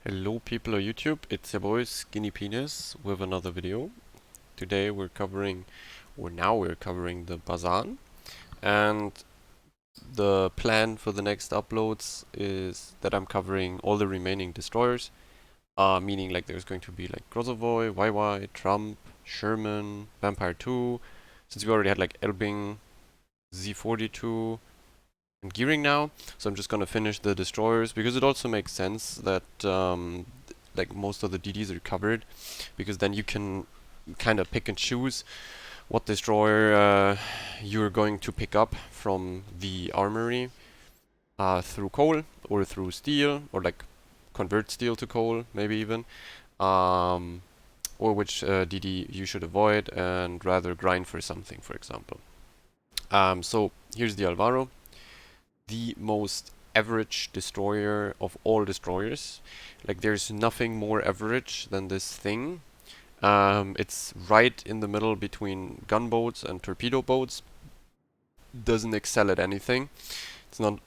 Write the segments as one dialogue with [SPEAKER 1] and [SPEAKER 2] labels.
[SPEAKER 1] Hello people of YouTube, it's your boy Skinny Penis with another video. Today we're covering, or now we're covering the Bazan, and the plan for the next uploads is that I'm covering all the remaining destroyers, meaning like there's going to be like Grozavoy, YY, Trump, Sherman, Vampire 2, since we already had like Elbing, Z42, and Gearing now, so I'm just gonna finish the destroyers because it also makes sense that like most of the DDs are covered, because then you can kind of pick and choose what destroyer you're going to pick up from the armory through coal or through steel, or like convert steel to coal maybe even, um, or which DD you should avoid and rather grind for something, for example. So here's the Alvaro, the most average destroyer of all destroyers. Like there's nothing more average than this thing. It's right in the middle between gunboats and torpedo boats. Doesn't excel at anything. It's not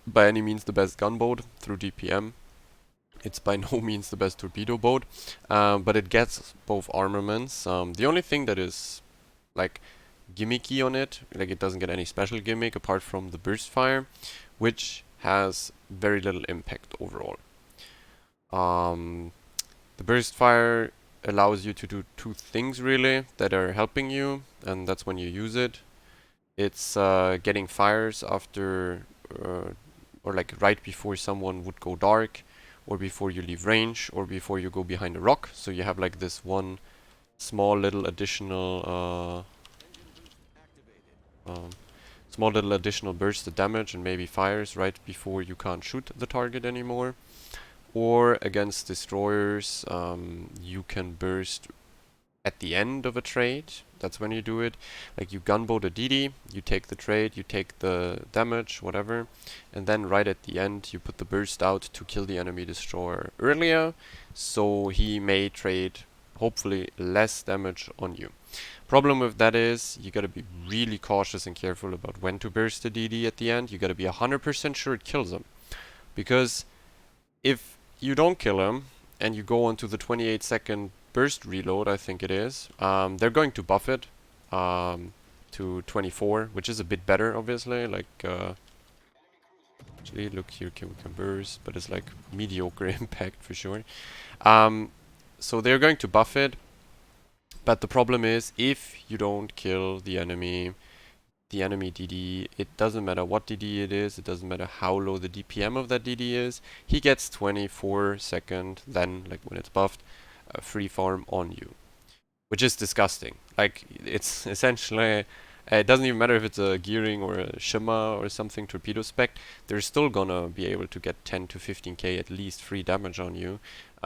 [SPEAKER 1] by any means the best gunboat through DPM. It's by no means the best torpedo boat, but it gets both armaments. The only thing that is like gimmicky on it, like it doesn't get any special gimmick apart from the burst fire, which has very little impact overall. The burst fire allows you to do two things really that are helping you, and that's when you use it. It's getting fires after or like right before someone would go dark, or before you leave range, or before you go behind a rock. So you have like this one small little additional burst of damage and maybe fires right before you can't shoot the target anymore. Or against destroyers, you can burst at the end of a trade. That's when you do it. Like you gunboat a DD, you take the trade, you take the damage, whatever, and then right at the end you put the burst out to kill the enemy destroyer earlier, so he may trade hopefully less damage on you. Problem with that is you gotta be really cautious and careful about when to burst the DD at the end. You gotta be 100% sure it kills him, because if you don't kill him and you go onto the 28-second burst reload, I think it is, they're going to buff it to 24, which is a bit better, obviously. Like, actually, look here, we can burst, but it's like mediocre impact for sure. So they're going to buff it, but the problem is if you don't kill the enemy DD, it doesn't matter what DD it is, it doesn't matter how low the DPM of that DD is, he gets 24-second, then, like when it's buffed, free farm on you. Which is disgusting. Like, it's essentially, it doesn't even matter if it's a Gearing or a Shima or something torpedo spec, they're still gonna be able to get 10 to 15k at least free damage on you,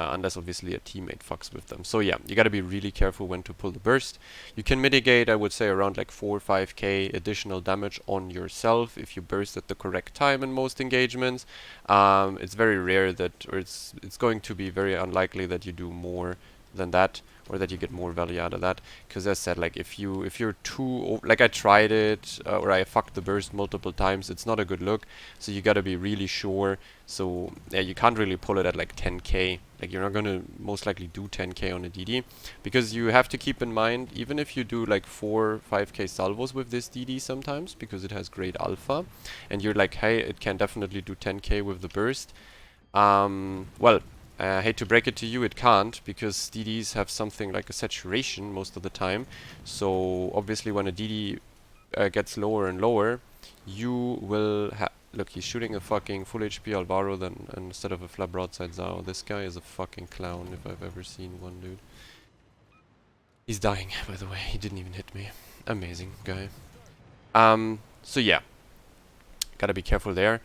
[SPEAKER 1] unless obviously a teammate fucks with them. So yeah, you gotta be really careful when to pull the burst. You can mitigate, I would say, around like 4 or 5k additional damage on yourself if you burst at the correct time in most engagements. It's very rare that, or it's going to be very unlikely that you do more than that, or that you get more value out of that, because as I said, like if you're too like I tried it, or I fucked the burst multiple times, it's not a good look, so you gotta be really sure. So yeah, you can't really pull it at like 10k, like you're not gonna most likely do 10k on a DD, because you have to keep in mind, even if you do like 4-5k salvos with this DD sometimes, because it has great alpha, and you're like, hey, it can definitely do 10k with the burst, well, I hate to break it to you, it can't, because DDs have something like a saturation most of the time. So obviously when a DD gets lower and lower, you will have... Look, he's shooting a fucking full HP Alvaro then instead of a flat broadside Zao. This guy is a fucking clown if I've ever seen one, dude. He's dying, by the way. He didn't even hit me. Amazing guy. So yeah, gotta be careful there.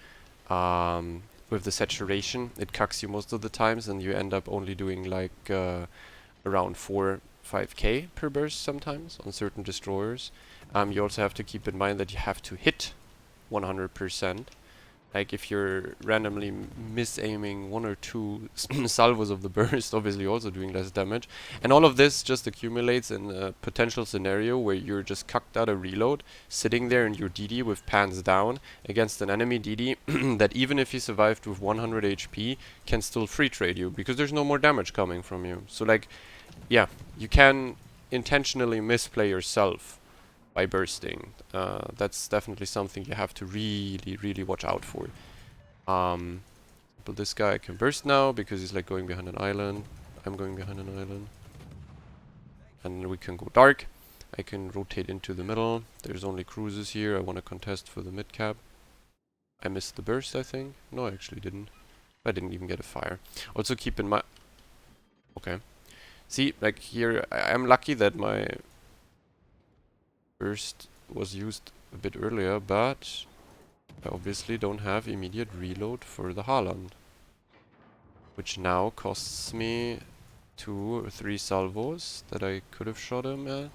[SPEAKER 1] With the saturation, it cucks you most of the times, and you end up only doing like around 4-5k per burst sometimes on certain destroyers. You also have to keep in mind that you have to hit 100%, like if you're randomly misaiming 1 or 2 salvos of the burst, obviously also doing less damage. And all of this just accumulates in a potential scenario where you're just cucked out of reload, sitting there in your DD with pans down against an enemy DD that even if he survived with 100 HP can still free trade you because there's no more damage coming from you. So like, yeah, you can intentionally misplay yourself by bursting. That's definitely something you have to really, really watch out for. But this guy can burst now because he's like going behind an island. I'm going behind an island. And we can go dark. I can rotate into the middle. There's only cruisers here. I want to contest for the mid cap. I missed the burst, I think. No, I actually didn't. I didn't even get a fire. Also keep in mind... Okay. See, like here, I'm lucky that my burst was used a bit earlier, but I obviously don't have immediate reload for the Haaland, which now costs me 2 or 3 salvos that I could have shot him at,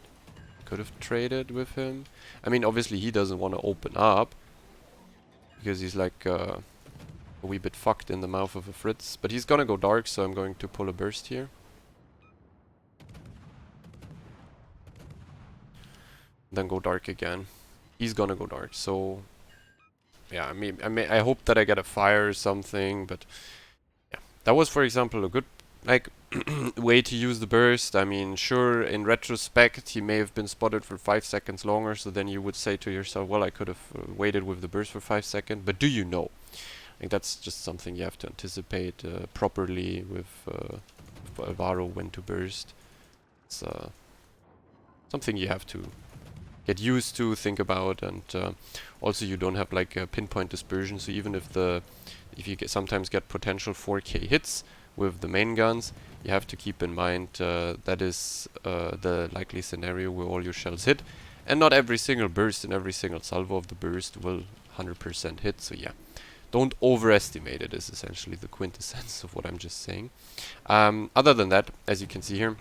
[SPEAKER 1] could have traded with him. I mean, obviously he doesn't want to open up because he's like a wee bit fucked in the mouth of a Fritz, but he's gonna go dark, so I'm going to pull a burst here. Then go dark again. He's gonna go dark, so yeah, I hope that I get a fire or something, but yeah. That was, for example, a good like way to use the burst. I mean, sure, in retrospect, he may have been spotted for 5 seconds longer, so then you would say to yourself, well, I could have waited with the burst for 5 seconds, but do you know? Like, that's just something you have to anticipate properly with Alvaro when to burst. It's something you have to get used to, think about, and also you don't have like a pinpoint dispersion, so even if you sometimes get potential 4K hits with the main guns, you have to keep in mind that is the likely scenario where all your shells hit, and not every single burst and every single salvo of the burst will 100% hit, so yeah. Don't overestimate it is essentially the quintessence of what I'm just saying. Other than that, as you can see here,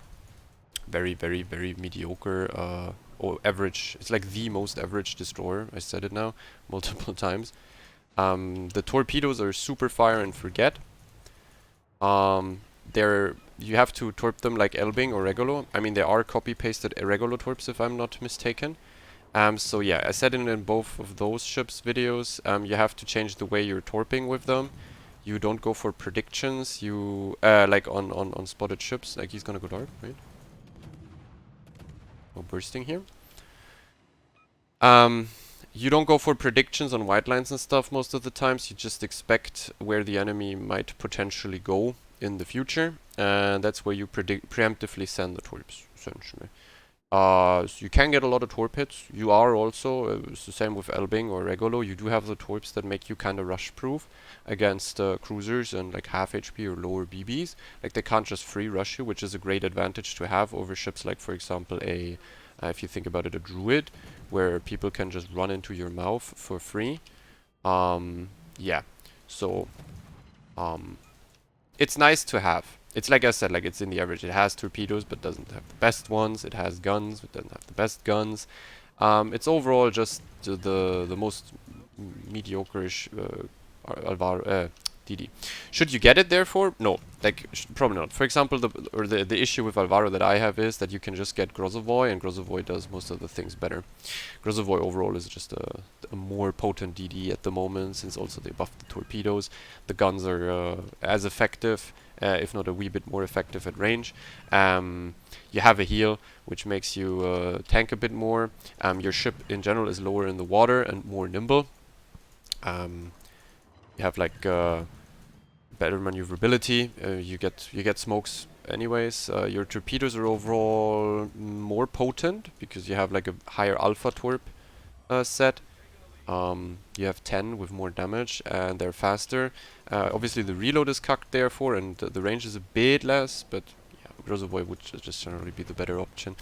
[SPEAKER 1] very, very, very mediocre or average. It's like the most average destroyer. I said it now multiple times. The torpedoes are super fire and forget. You have to torp them like Elbing or Regulo. I mean, they are copy-pasted Regulo torps if I'm not mistaken. So yeah, I said it in both of those ships videos. You have to change the way you're torping with them. You don't go for predictions. You like on spotted ships. Like he's gonna go dark, right? Oh, bursting here. You don't go for predictions on white lines and stuff most of the times. You just expect where the enemy might potentially go in the future, and that's where you preemptively send the torps, essentially. So you can get a lot of torp hits. You are also, it's the same with Elbing or Regulo, you do have the torps that make you kind of rush proof against cruisers and like half HP or lower BBs. Like they can't just free rush you, which is a great advantage to have over ships like, for example, if you think about it, a Druid, where people can just run into your mouth for free. Yeah, so it's nice to have. It's like I said, like it's in the average. It has torpedoes, but doesn't have the best ones. It has guns, but doesn't have the best guns. It's overall just the most mediocre-ish Alvaro DD. Should you get it therefore? No, like probably not. For example, the issue with Alvaro that I have is that you can just get Grozovoy, and Grozovoy does most of the things better. Grozovoy overall is just a more potent DD at the moment, since also they buffed the torpedoes. The guns are as effective, if not a wee bit more effective at range. You have a heal, which makes you tank a bit more. Your ship in general is lower in the water and more nimble. You have like better maneuverability. You get smokes anyways. Your torpedoes are overall more potent because you have like a higher alpha torp set. You have 10 with more damage and they're faster. Obviously the reload is cucked therefore, and the range is a bit less, but yeah, Grozovoy would just generally be the better option.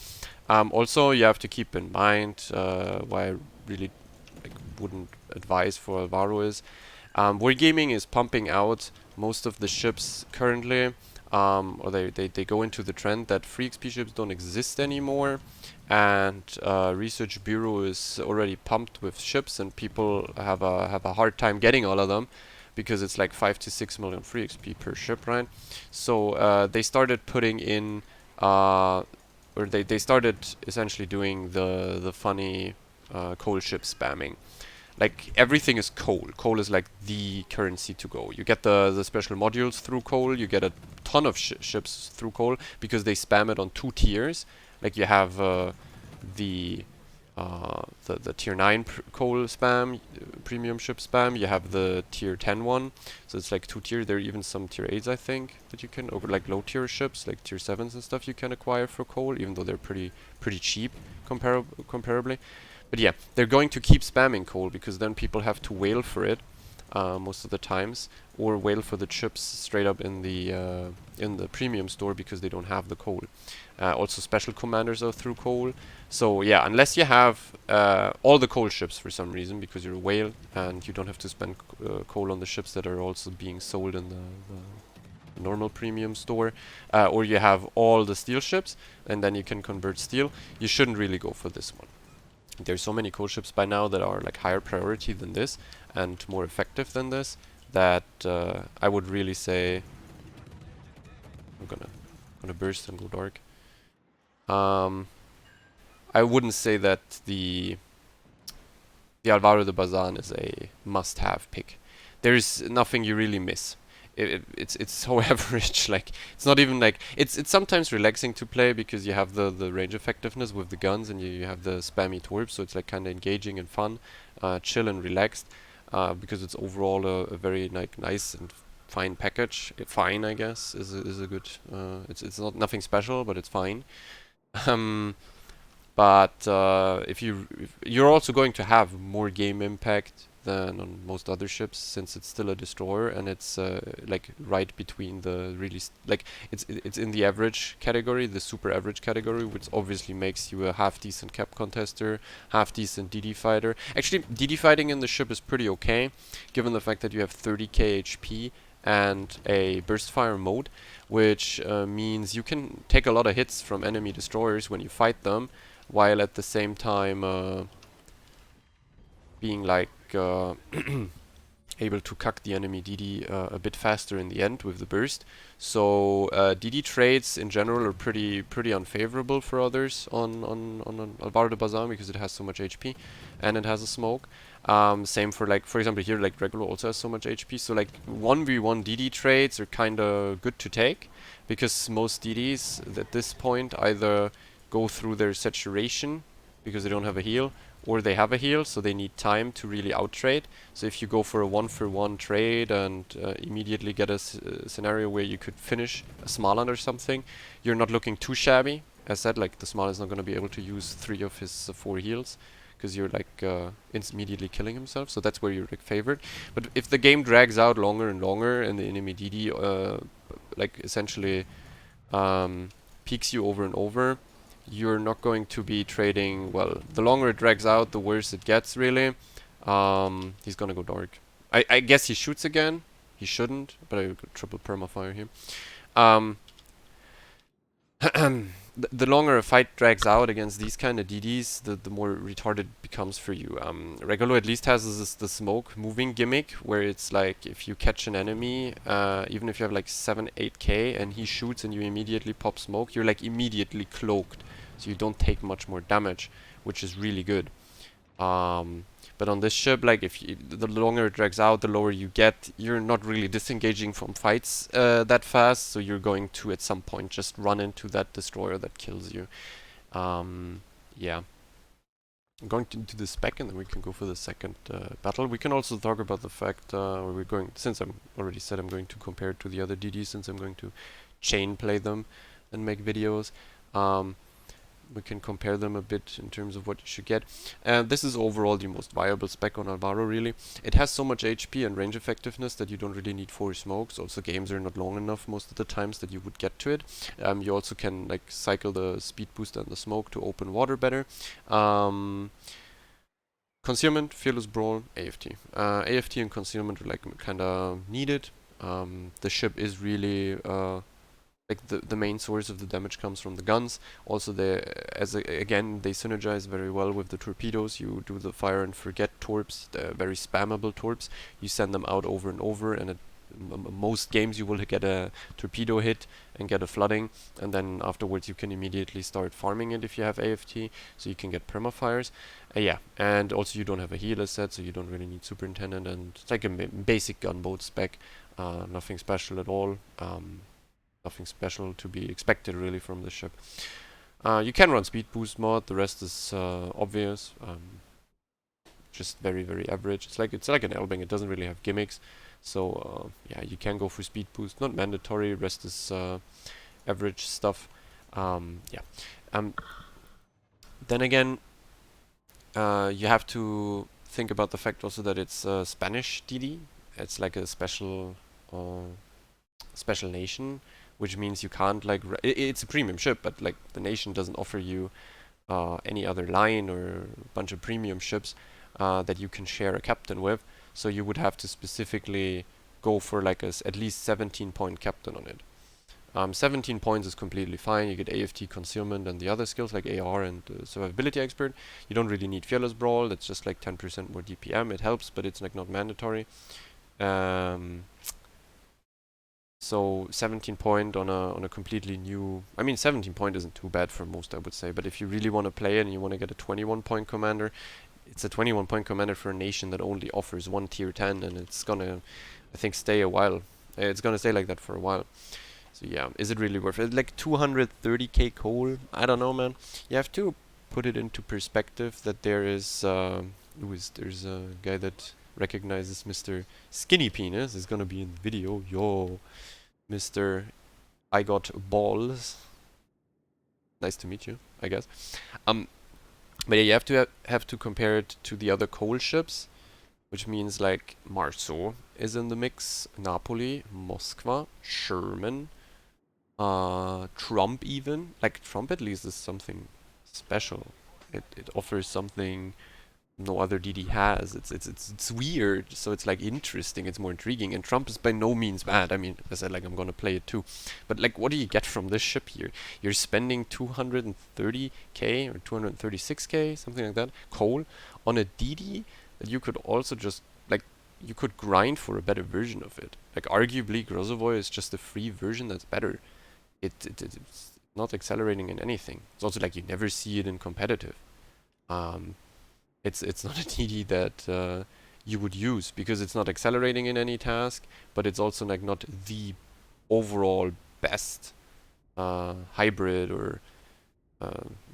[SPEAKER 1] Also, you have to keep in mind why I really wouldn't advise for Alvaro is Wargaming is pumping out most of the ships currently, or they go into the trend that free XP ships don't exist anymore, and research bureau is already pumped with ships, and people have a hard time getting all of them because it's like 5 to 6 million free XP per ship, right? So they started putting in or they started essentially doing the funny coal ship spamming. Like everything is coal. Coal is like the currency to go. You get the special modules through coal. You get a ton of ships through coal because they spam it on 2 tiers. Like you have the the tier 9 coal spam, premium ship spam. You have the tier 10 one. So it's like 2 tier. There are even some tier 8s I think that you can, or like low tier ships like tier 7s and stuff you can acquire for coal, even though they're pretty cheap comparably. But yeah, they're going to keep spamming coal because then people have to whale for it most of the times, or whale for the chips straight up in the premium store because they don't have the coal. Also, special commanders are through coal. So yeah, unless you have all the coal ships for some reason because you're a whale and you don't have to spend coal on the ships that are also being sold in the normal premium store, or you have all the steel ships and then you can convert steel, you shouldn't really go for this one. There's so many coal ships by now that are like higher priority than this and more effective than this that I would really say I'm gonna burst and go dark. I wouldn't say that the Alvaro de Bazan is a must-have pick. There's nothing you really miss. It's so average. Like it's not even like it's sometimes relaxing to play because you have the range effectiveness with the guns and you have the spammy torps, so it's like kind of engaging and fun, chill and relaxed, because it's overall a very nice and fine package. Fine, I guess, is a good. It's not nothing special, but it's fine. Um, but if you're also going to have more game impact than on most other ships, since it's still a destroyer and it's like right between the really like it's in the average category, the super average category, which obviously makes you a half decent cap contester, half decent DD fighter. Actually, DD fighting in the ship is pretty okay, given the fact that you have 30k HP and a burst fire mode, which means you can take a lot of hits from enemy destroyers when you fight them, while at the same time being like able to cuck the enemy DD a bit faster in the end with the burst. So DD trades in general are pretty unfavorable for others on Alvaro de Bazan because it has so much HP and it has a smoke. Same for like, for example here, like regular also has so much HP, so like 1v1 DD trades are kinda good to take because most DDs at this point either go through their saturation because they don't have a heal, or they have a heal, so they need time to really outtrade. So if you go for a 1-for-1 trade and immediately get a scenario where you could finish a Smaland or something, you're not looking too shabby. As said, like the Smaland is not going to be able to use 3 of his 4 heals because you're like immediately killing himself. So that's where you're like favored. But if the game drags out longer and longer and the enemy DD like essentially peaks you over and over, you're not going to be trading well. The longer it drags out, the worse it gets, really. He's gonna go dark. I guess he shoots again. He shouldn't, but I got triple permafire here. The longer a fight drags out against these kind of DDs, the more retarded it becomes for you. Regulo at least has the smoke moving gimmick, where it's like if you catch an enemy, even if you have like 7-8k and he shoots and you immediately pop smoke, you're like immediately cloaked, so you don't take much more damage, which is really good. But on this ship, like the longer it drags out, the lower you get. You're not really disengaging from fights that fast, so you're going to at some point just run into that destroyer that kills you. Yeah. I'm going to do the spec and then we can go for the second battle. We can also talk about the fact where we're going, since I'm already said I'm going to compare it to the other DDs, since I'm going to chain play them and make videos. We can compare them a bit in terms of what you should get. And this is overall the most viable spec on Alvaro, really. It has so much HP and range effectiveness that you don't really need 4 smokes. Also, games are not long enough most of the times that you would get to it. You also can like cycle the speed boost and the smoke to open water better. Concealment, Fearless Brawl, AFT. AFT and Concealment are like kind of needed. The ship is really like the main source of the damage comes from the guns. Also, again, they synergize very well with the torpedoes. You do the fire and forget torps, the very spammable torps. You send them out over and over, and most games you will get a torpedo hit and get a flooding, and then afterwards you can immediately start farming it if you have AFT, so you can get permafires. Yeah, and also you don't have a healer set, so you don't really need superintendent, and it's like a basic gunboat spec. Nothing special at all. Nothing special to be expected really from the ship. You can run speed boost mod. The rest is obvious. Just very very average. It's like an Elbing. It doesn't really have gimmicks. So yeah, you can go for speed boost. Not mandatory. Rest is average stuff. Yeah. Then again, you have to think about the fact also that it's Spanish DD. It's like a special nation, which means you can't like it's a premium ship, but like the nation doesn't offer you any other line or a bunch of premium ships that you can share a captain with. So you would have to specifically go for like at least 17-point captain on it. 17 points is completely fine. You get AFT concealment and the other skills like AR and survivability expert. You don't really need fearless brawl. That's just like 10% more DPM. It helps, but it's like not mandatory. So 17 point on a completely new. I mean, 17 point isn't too bad for most, I would say. But if you really want to play it and you want to get a 21 point commander, it's a 21 point commander for a nation that only offers one tier 10, and it's gonna, I think, stay a while. It's gonna stay like that for a while. So yeah, is it really worth it? Like 230k coal? I don't know, man. You have to put it into perspective that there's a guy that recognizes Mr. Skinny Penis is gonna be in the video. Yo, Mr. I got balls. Nice to meet you, I guess. But yeah, you have to compare it to the other coal ships, which means like Marceau is in the mix, Napoli, Moskva, Sherman, Trump even. Like Trump at least is something special. It offers something no other DD has. It's weird, so it's like interesting, it's more intriguing, and Trump is by no means bad. I mean, as I said, like I'm gonna play it too. But like what do you get from this ship here? You're spending 230k or 236k, something like that, coal on a DD that you could also just like you could grind for a better version of it. Like arguably Grozovoy is just a free version that's better. It's not accelerating in anything. It's also like you never see it in competitive. It's not a TD that you would use because it's not accelerating in any task, but it's also like not the overall best hybrid or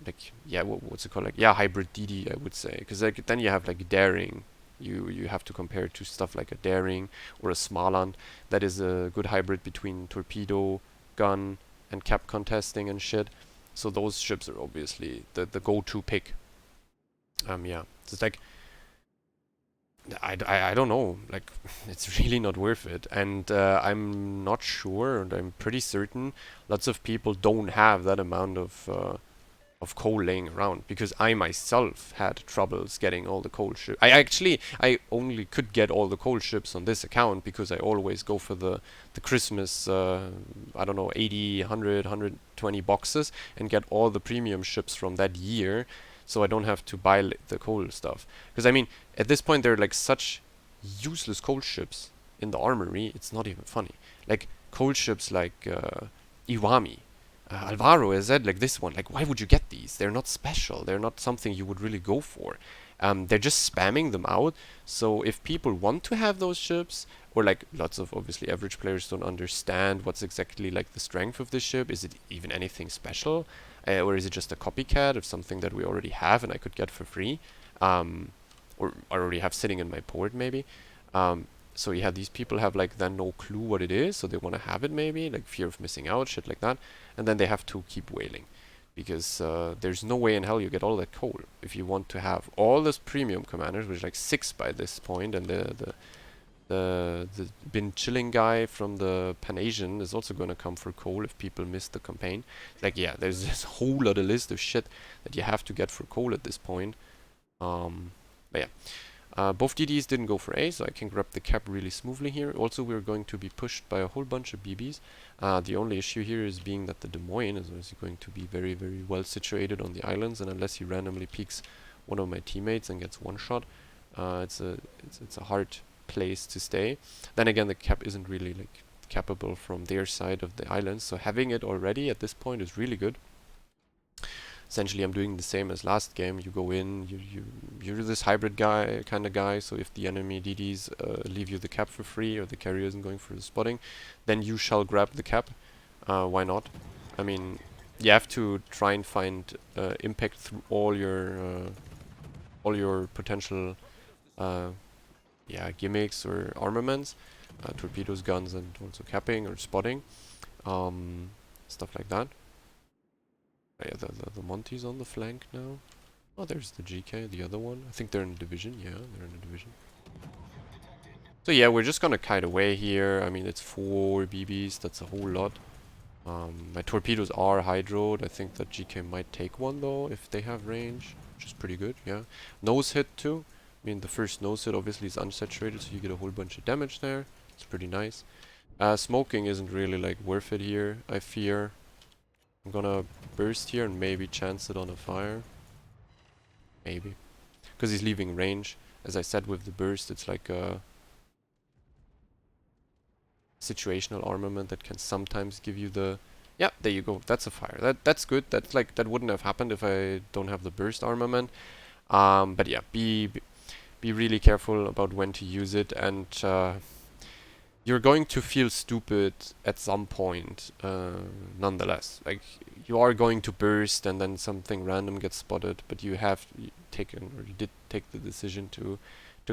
[SPEAKER 1] like yeah, what's it called, like yeah, hybrid DD I would say, because like then you have like daring. You have to compare it to stuff like a daring or a Smaland that is a good hybrid between torpedo, gun, and cap contesting and shit. So those ships are obviously the go-to pick. Yeah, so it's like I don't know, like it's really not worth it, and I'm not sure, and I'm pretty certain lots of people don't have that amount of coal laying around, because I myself had troubles getting all the coal ships. I only could get all the coal ships on this account because I always go for the Christmas I don't know, 80, 100, 120 boxes and get all the premium ships from that year, so I don't have to buy the coal stuff. Because I mean, at this point there are like such useless coal ships in the armory, it's not even funny. Like coal ships like Iwami, Alvaro, as I said, like this one. Like, why would you get these? They're not special. They're not something you would really go for. They're just spamming them out. So if people want to have those ships, or like lots of obviously average players don't understand what's exactly like the strength of this ship. Is it even anything special? Or is it just a copycat of something that we already have and I could get for free? Or I already have sitting in my port maybe. So yeah, these people have like then no clue what it is, so they want to have it maybe, like fear of missing out, shit like that, and then they have to keep wailing, because there's no way in hell you get all that coal if you want to have all those premium commanders, which is like 6 by this point, and the been chilling guy from the Pan-Asian is also gonna come for coal if people miss the campaign. Like yeah, there's this whole other list of shit that you have to get for coal at this point. But yeah. Both DDs didn't go for A, so I can grab the cap really smoothly here. Also, we're going to be pushed by a whole bunch of BBs. The only issue here is being that the Des Moines is obviously going to be very, very well situated on the islands, and unless he randomly peeks one of my teammates and gets one shot, it's a hard place to stay. Then again, the cap isn't really like capable from their side of the island, so having it already at this point is really good. Essentially, I'm doing the same as last game. You go in, you're this hybrid guy kind of guy, so if the enemy DDs leave you the cap for free, or the carrier isn't going for the spotting, then you shall grab the cap. Why not? I mean, you have to try and find impact through all your potential gimmicks or armaments, torpedoes, guns, and also capping or spotting, stuff like that. Yeah, the Monty's on the flank now. Oh, there's the GK, the other one. I think they're in a division. Yeah, they're in a division. So yeah, we're just gonna kite away here. I mean, it's 4 BBs. That's a whole lot. My torpedoes are hydroed. I think that GK might take one though if they have range, which is pretty good. Yeah, nose hit too. I mean, the first nose hit obviously is unsaturated, so you get a whole bunch of damage there. It's pretty nice. Smoking isn't really like worth it here, I fear. I'm gonna burst here and maybe chance it on a fire. Maybe. Because he's leaving range. As I said with the burst, it's like a situational armament that can sometimes give you the... Yeah, there you go. That's a fire. That's good. That's like, that wouldn't have happened if I don't have the burst armament. But yeah, be really careful about when to use it, and you're going to feel stupid at some point, nonetheless. Like, you are going to burst and then something random gets spotted, but you did take the decision to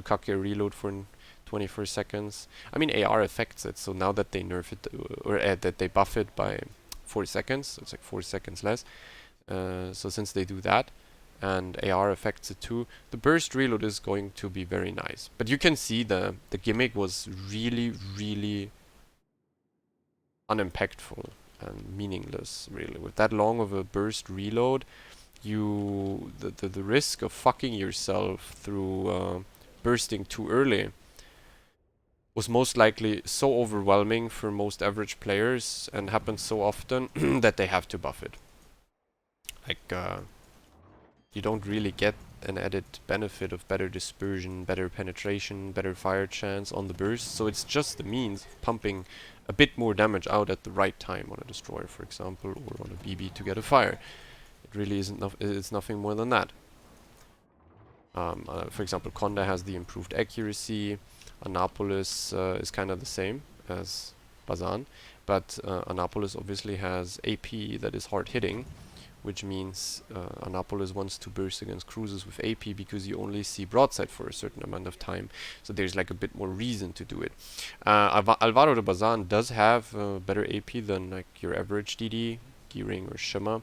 [SPEAKER 1] cock your reload for 24 seconds. I mean, AR affects it, so now that they nerf it, or that they buff it by 4 seconds, so it's like 4 seconds less. So since they do that, and AR affects it too, the burst reload is going to be very nice. But you can see the gimmick was really, really unimpactful and meaningless, really. With that long of a burst reload, the risk of fucking yourself through bursting too early was most likely so overwhelming for most average players and happens so often that they have to buff it. Like, you don't really get an added benefit of better dispersion, better penetration, better fire chance on the burst, so it's just the means of pumping a bit more damage out at the right time on a destroyer, for example, or on a BB to get a fire. It really isn't it's nothing more than that. For example, Conda has the improved accuracy. Annapolis is kind of the same as Bazan, but Annapolis obviously has AP that is hard hitting, which means Annapolis wants to burst against cruisers with AP because you only see broadside for a certain amount of time, so there's like a bit more reason to do it. Alvaro de Bazan does have better AP than like your average DD, Gearing or Shima,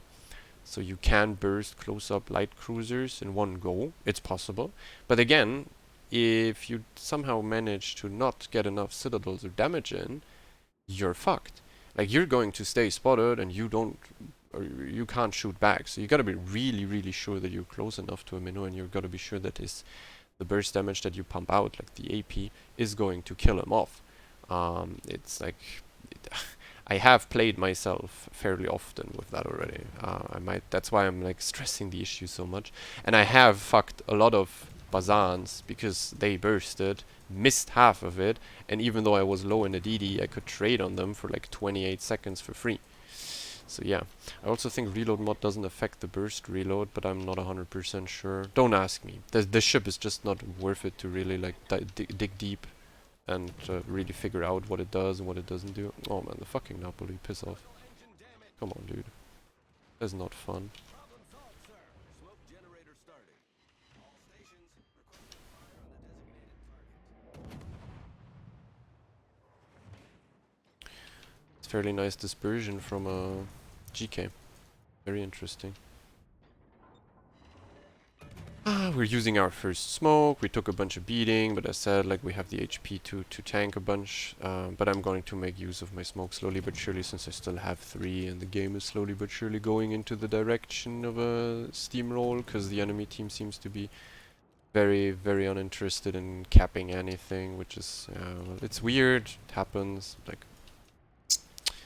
[SPEAKER 1] so you can burst close-up light cruisers in one go. It's possible, but again, if you somehow manage to not get enough citadels or damage in, you're fucked. Like, you're going to stay spotted and you can't shoot back. So you gotta be really, really sure that you're close enough to a minnow, and you've gotta be sure that the burst damage that you pump out, like the AP, is going to kill him off. It's like... I have played myself fairly often with that already. That's why I'm like stressing the issue so much. And I have fucked a lot of Bazans because they bursted, missed half of it, and even though I was low in a DD, I could trade on them for like 28 seconds for free. So yeah, I also think reload mod doesn't affect the burst reload, but I'm not 100% sure. Don't ask me. The ship is just not worth it to really like dig deep and really figure out what it does and what it doesn't do. Oh man, the fucking Napoli, piss off. Come on, dude. That's not fun. It's fairly nice dispersion from GK. Very interesting. We're using our first smoke. We took a bunch of beating, but I said like we have the HP to tank a bunch. But I'm going to make use of my smoke slowly but surely, since I still have 3 and the game is slowly but surely going into the direction of a steamroll, because the enemy team seems to be very, very uninterested in capping anything, which is, well, it's weird. It happens. Like,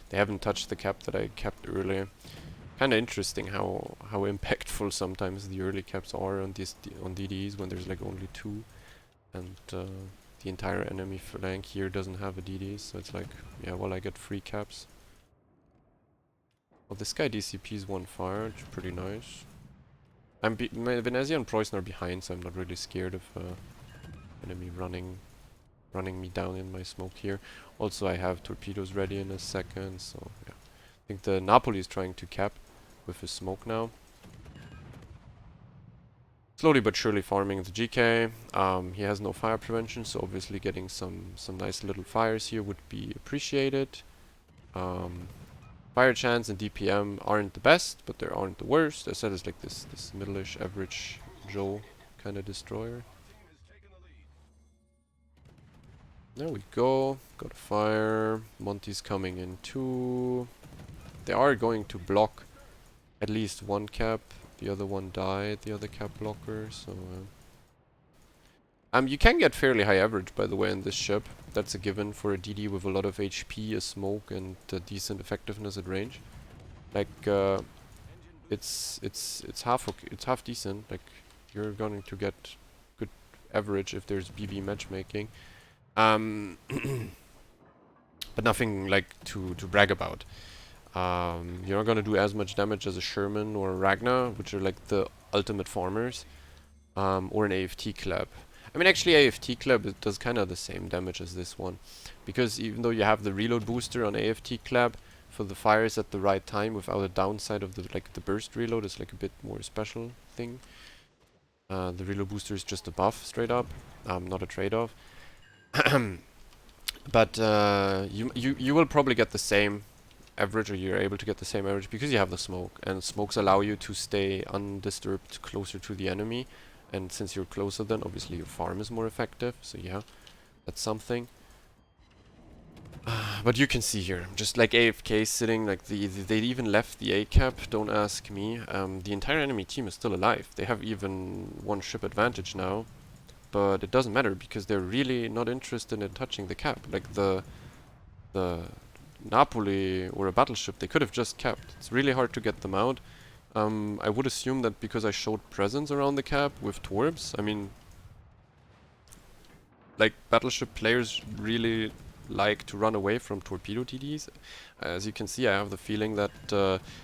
[SPEAKER 1] they haven't touched the cap that I capped earlier. Kind of interesting how impactful sometimes the early caps are on these on DDs when there's like only two, and the entire enemy flank here doesn't have a DD, so it's like, yeah, well, I get free caps. Well, this guy DCP's one fire, which is pretty nice. My Venezia and Preußen are behind, so I'm not really scared of enemy running me down in my smoke here. Also, I have torpedoes ready in a second, so yeah. I think the Napoli is trying to cap with his smoke now. Slowly but surely farming the GK. He has no fire prevention, so obviously getting some nice little fires here would be appreciated. Fire chance and DPM aren't the best, but they aren't the worst. I said it's like this middle-ish average Joe kind of destroyer. There we go. Got a fire. Monty's coming in too. They are going to block at least one cap. The other one died, the other cap blocker, so... you can get fairly high average, by the way, in this ship. That's a given for a DD with a lot of HP, a smoke, and decent effectiveness at range. Like, it's half decent. Like, you're going to get good average if there's BB matchmaking. But nothing like to brag about. You're not gonna do as much damage as a Sherman or a Ragnar, which are like the ultimate farmers, or an AFT Club. I mean, actually, AFT Club it does kind of the same damage as this one, because even though you have the reload booster on AFT Club for the fires at the right time without a downside of the burst reload is like a bit more special thing. The reload booster is just a buff straight up, not a trade-off. But you will probably get the same average, or you're able to get the same average because you have the smoke, and smokes allow you to stay undisturbed closer to the enemy, and since you're closer then obviously your farm is more effective, so yeah, that's something. But you can see here, just like AFK sitting, like they even left the A cap, don't ask me. The entire enemy team is still alive. They have even one ship advantage now, but it doesn't matter because they're really not interested in touching the cap. Like the Napoli or a battleship, they could have just capped. It's really hard to get them out. I would assume that because I showed presence around the cap with Torps, I mean, like, battleship players really like to run away from torpedo DDs. As you can see, I have the feeling that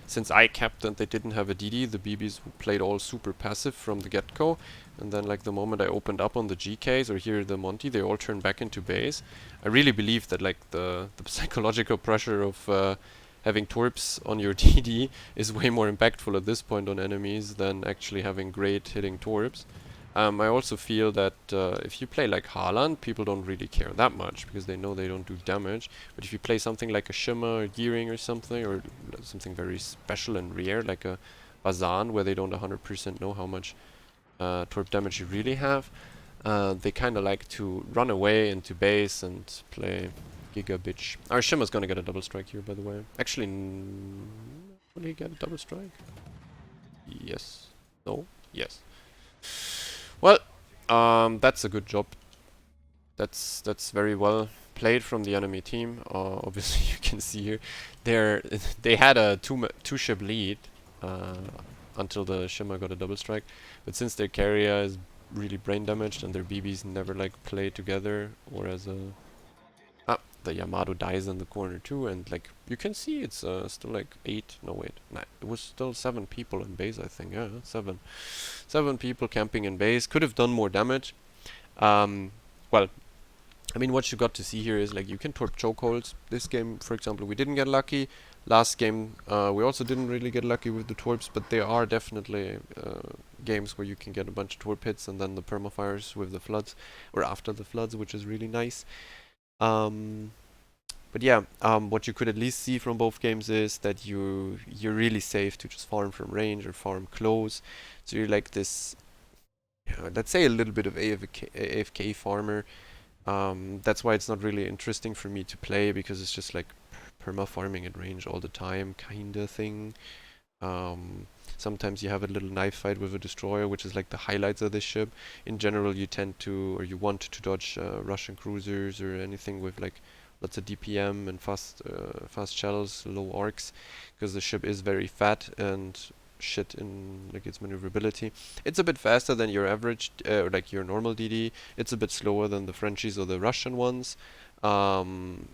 [SPEAKER 1] since I capped and they didn't have a DD, the BBs played all super passive from the get-go, and then like the moment I opened up on the GKs or here the Monty, they all turned back into base. I really believe that like the psychological pressure of having torps on your DD is way more impactful at this point on enemies than actually having great hitting torps. I also feel that if you play like Haaland, people don't really care that much because they know they don't do damage. But if you play something like a Shimmer or Gearing or something very special and rare, like a Bazan, where they don't 100% know how much torp damage you really have, they kind of like to run away into base and play Giga Bitch. Our Shimmer's gonna get a double strike here, by the way. Actually, will he get a double strike? Yes. No? Yes. Well, that's a good job. That's very well played from the enemy team. Obviously, you can see here, they had a two-ship lead until the Shimmer got a double strike. But since their carrier is really brain damaged and their BBs never like play together, or as a the Yamato dies in the corner too, and like you can see it's still like 8, no wait, 9, it was still 7 people in base, I think. Yeah, 7 people camping in base. Could have done more damage. Well, I mean, what you got to see here is like you can torp chokeholds. This game, for example, we didn't get lucky. Last game we also didn't really get lucky with the torps, but there are definitely games where you can get a bunch of torp hits and then the permafires with the floods, or after the floods, which is really nice. But yeah, what you could at least see from both games is that you're really safe to just farm from range or farm close. So you're like this, let's say a little bit of AFK farmer. That's why it's not really interesting for me to play, because it's just like perma farming at range all the time kinda thing. Sometimes you have a little knife fight with a destroyer, which is like the highlights of this ship. In general, you tend to, or you want to dodge Russian cruisers or anything with like lots of DPM and fast shells, low arcs, because the ship is very fat and shit in like its maneuverability. It's a bit faster than your average, or like your normal DD. It's a bit slower than the Frenchies or the Russian ones. Um,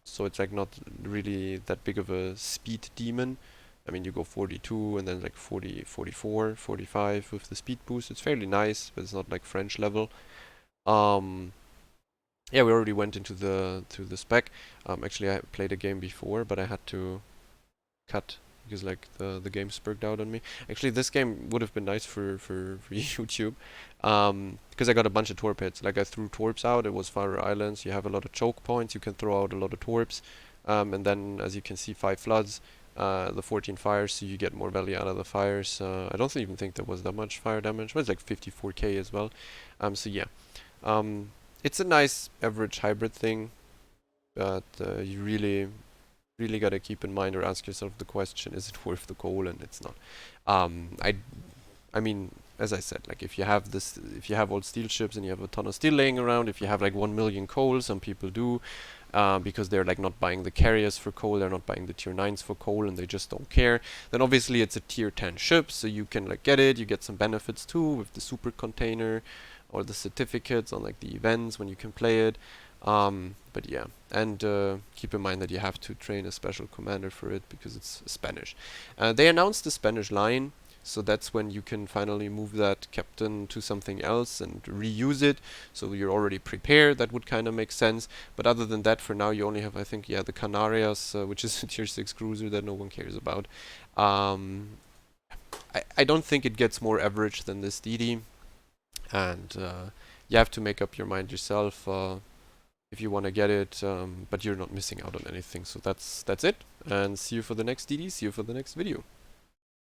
[SPEAKER 1] so it's like not really that big of a speed demon. I mean, you go 42 and then like 40, 44, 45 with the speed boost. It's fairly nice, but it's not like French level. Um, yeah, we already went into the spec. Actually, I played a game before, but I had to cut because like the game spurred out on me. Actually, this game would have been nice for YouTube, because I got a bunch of torpedoes. Like I threw torps out. It was Faroe Islands. You have a lot of choke points. You can throw out a lot of torps, and then as you can see, 5 floods. The 14 fires, so you get more value out of the fires. I don't even think there was that much fire damage, but it's like 54k as well. So yeah, it's a nice average hybrid thing, but you really gotta keep in mind or ask yourself the question: is it worth the coal? And it's not. Um, I I mean, as I said, like if you have old steel ships and you have a ton of steel laying around, if you have like 1 million coal, some people do, because they're like not buying the carriers for coal, they're not buying the tier 9s for coal, and they just don't care. Then obviously it's a tier 10 ship, so you can like get it, you get some benefits too with the super container or the certificates on like the events when you can play it. But yeah, and keep in mind that you have to train a special commander for it because it's Spanish. They announced the Spanish line, so that's when you can finally move that captain to something else and reuse it. So you're already prepared. That would kind of make sense. But other than that, for now, you only have, I think, yeah, the Canarias, which is a tier 6 cruiser that no one cares about. Um, I don't think it gets more average than this DD. And you have to make up your mind yourself if you want to get it. But you're not missing out on anything. So that's it. And see you for the next DD. See you for the next video.